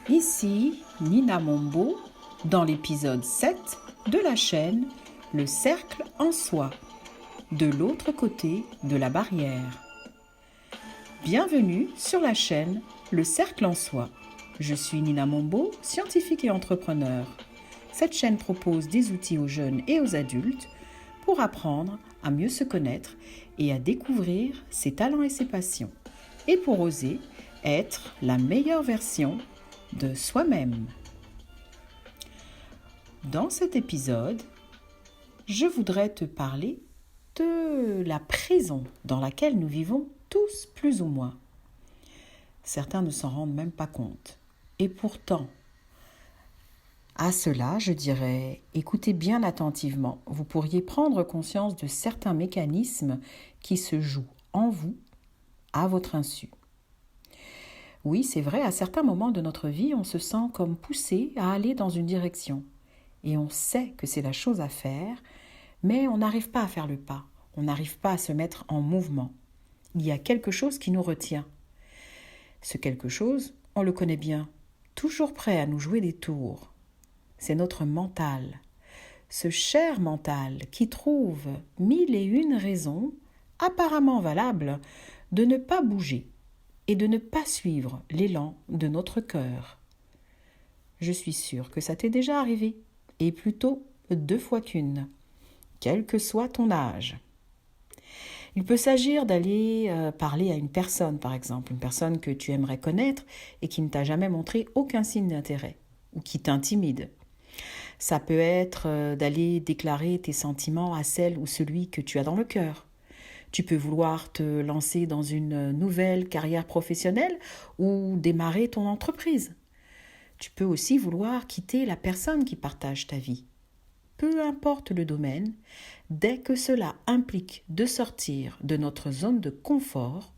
Ici Nina Mombo dans l'épisode 7 de la chaîne Le Cercle en Soi, de l'autre côté de la barrière. Bienvenue sur la chaîne Le Cercle en Soi. Je suis Nina Mombo, scientifique et entrepreneur. Cette chaîne propose des outils aux jeunes et aux adultes pour apprendre à mieux se connaître et à découvrir ses talents et ses passions, et pour oser être la meilleure version de soi-même. Dans cet épisode, je voudrais te parler de la prison dans laquelle nous vivons tous plus ou moins. Certains ne s'en rendent même pas compte. Et pourtant, à cela, je dirais, écoutez bien attentivement. Vous pourriez prendre conscience de certains mécanismes qui se jouent en vous, à votre insu. Oui, c'est vrai, à certains moments de notre vie, on se sent comme poussé à aller dans une direction. Et on sait que c'est la chose à faire, mais on n'arrive pas à faire le pas. On n'arrive pas à se mettre en mouvement. Il y a quelque chose qui nous retient. Ce quelque chose, on le connaît bien, toujours prêt à nous jouer des tours. C'est notre mental. Ce cher mental qui trouve 1001 raisons, apparemment valables, de ne pas bouger et de ne pas suivre l'élan de notre cœur. Je suis sûre que ça t'est déjà arrivé, et plutôt 2 fois qu'une, quel que soit ton âge. Il peut s'agir d'aller parler à une personne, par exemple, une personne que tu aimerais connaître et qui ne t'a jamais montré aucun signe d'intérêt, ou qui t'intimide. Ça peut être d'aller déclarer tes sentiments à celle ou celui que tu as dans le cœur. Tu peux vouloir te lancer dans une nouvelle carrière professionnelle ou démarrer ton entreprise. Tu peux aussi vouloir quitter la personne qui partage ta vie. Peu importe le domaine, dès que cela implique de sortir de notre zone de confort,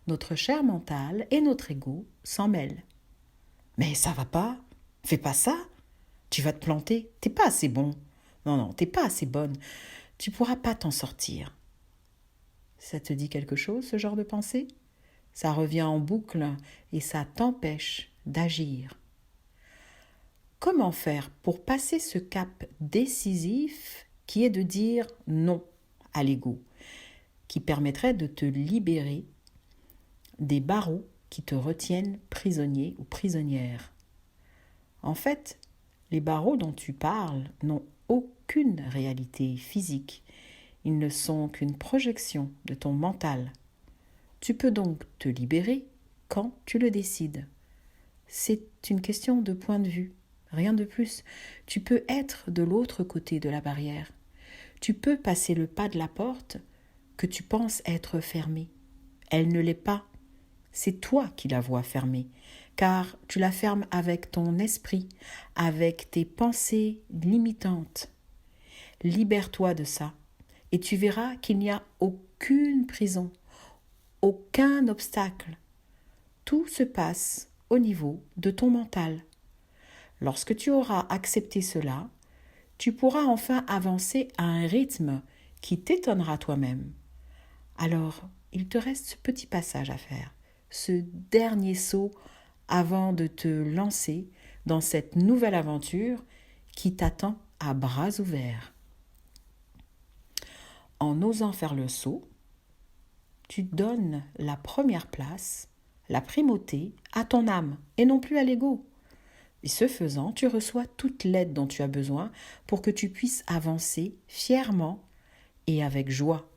notre cher mental et notre ego s'en mêlent. Mais ça va pas, fais pas ça, tu vas te planter, t'es pas assez bon. Non, t'es pas assez bonne, tu pourras pas t'en sortir. Ça te dit quelque chose, ce genre de pensée ? Ça revient en boucle et ça t'empêche d'agir. Comment faire pour passer ce cap décisif qui est de dire non à l'ego, qui permettrait de te libérer des barreaux qui te retiennent prisonnier ou prisonnière ? En fait, les barreaux dont tu parles n'ont aucune réalité physique. Ils ne sont qu'une projection de ton mental. Tu peux donc te libérer quand tu le décides. C'est une question de point de vue, rien de plus. Tu peux être de l'autre côté de la barrière. Tu peux passer le pas de la porte que tu penses être fermée. Elle ne l'est pas. C'est toi qui la vois fermée, car tu la fermes avec ton esprit, avec tes pensées limitantes. Libère-toi de ça. Et tu verras qu'il n'y a aucune prison, aucun obstacle. Tout se passe au niveau de ton mental. Lorsque tu auras accepté cela, tu pourras enfin avancer à un rythme qui t'étonnera toi-même. Alors, il te reste ce petit passage à faire, ce dernier saut avant de te lancer dans cette nouvelle aventure qui t'attend à bras ouverts. En osant faire le saut, tu donnes la première place, la primauté, à ton âme et non plus à l'ego. Et ce faisant, tu reçois toute l'aide dont tu as besoin pour que tu puisses avancer fièrement et avec joie.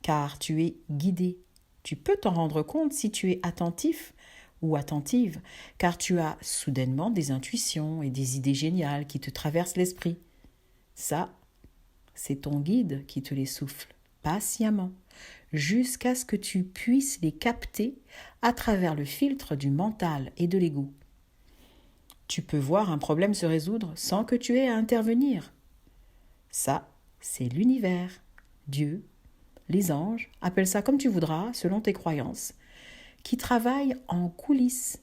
Car tu es guidé. Tu peux t'en rendre compte si tu es attentif ou attentive, car tu as soudainement des intuitions et des idées géniales qui te traversent l'esprit. Ça, c'est ton guide qui te les souffle, patiemment, jusqu'à ce que tu puisses les capter à travers le filtre du mental et de l'ego. Tu peux voir un problème se résoudre sans que tu aies à intervenir. Ça, c'est l'univers, Dieu, les anges, appelle ça comme tu voudras, selon tes croyances, qui travaillent en coulisses.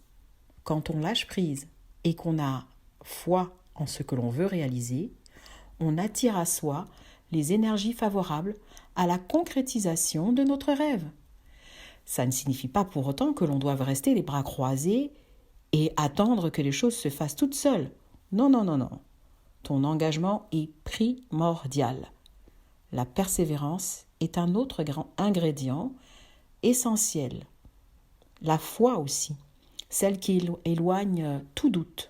Quand on lâche prise et qu'on a foi en ce que l'on veut réaliser, on attire à soi les énergies favorables à la concrétisation de notre rêve. Ça ne signifie pas pour autant que l'on doive rester les bras croisés et attendre que les choses se fassent toutes seules. Non, non, non, non. Ton engagement est primordial. La persévérance est un autre grand ingrédient essentiel. La foi aussi, celle qui éloigne tout doute.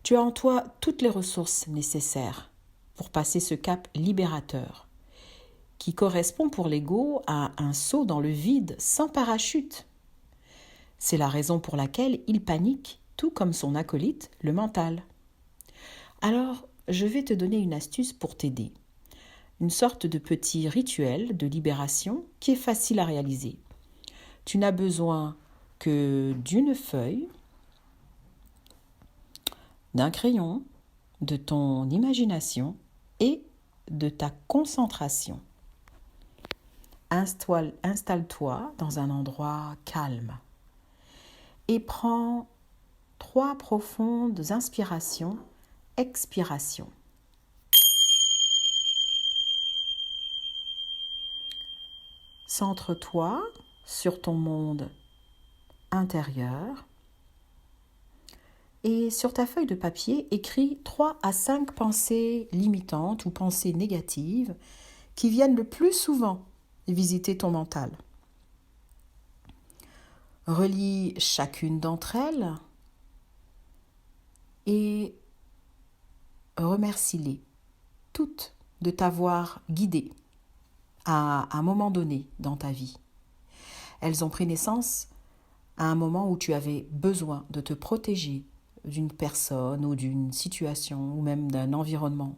Tu as en toi toutes les ressources nécessaires pour passer ce cap libérateur, qui correspond pour l'ego à un saut dans le vide sans parachute. C'est la raison pour laquelle il panique, tout comme son acolyte, le mental. Alors, je vais te donner une astuce pour t'aider. Une sorte de petit rituel de libération qui est facile à réaliser. Tu n'as besoin que d'une feuille, d'un crayon, de ton imagination et de ta concentration. Installe-toi dans un endroit calme et prends 3 profondes inspirations, expirations. Centre-toi sur ton monde intérieur et sur ta feuille de papier, écris 3 à 5 pensées limitantes ou pensées négatives qui viennent le plus souvent visiter ton mental. Relis chacune d'entre elles et remercie-les toutes de t'avoir guidé à un moment donné dans ta vie. Elles ont pris naissance à un moment où tu avais besoin de te protéger d'une personne ou d'une situation ou même d'un environnement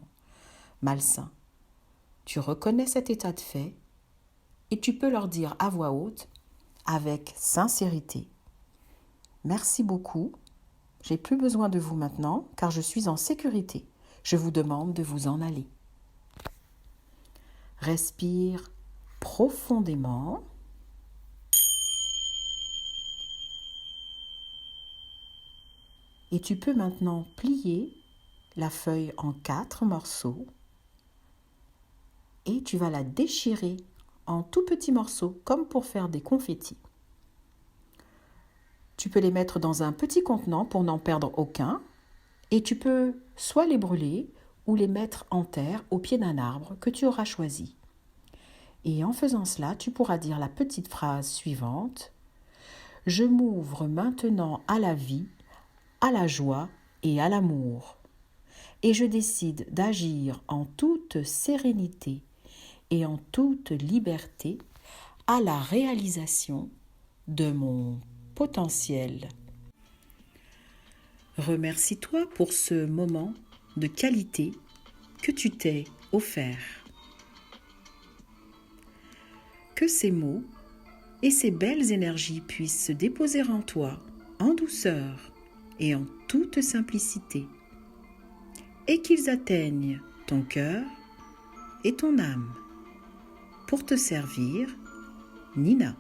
malsain. Tu reconnais cet état de fait et tu peux leur dire à voix haute, avec sincérité, « Merci beaucoup, j'ai plus besoin de vous maintenant car je suis en sécurité. Je vous demande de vous en aller. » Respire profondément. Et tu peux maintenant plier la feuille en 4 morceaux et tu vas la déchirer en tout petits morceaux comme pour faire des confettis. Tu peux les mettre dans un petit contenant pour n'en perdre aucun et tu peux soit les brûler ou les mettre en terre au pied d'un arbre que tu auras choisi. Et en faisant cela, tu pourras dire la petite phrase suivante : « Je m'ouvre maintenant à la vie, à la joie et à l'amour. Et je décide d'agir en toute sérénité et en toute liberté à la réalisation de mon potentiel. » Remercie-toi pour ce moment de qualité que tu t'es offert. Que ces mots et ces belles énergies puissent se déposer en toi en douceur et en toute simplicité, et qu'ils atteignent ton cœur et ton âme. Pour te servir, Nina.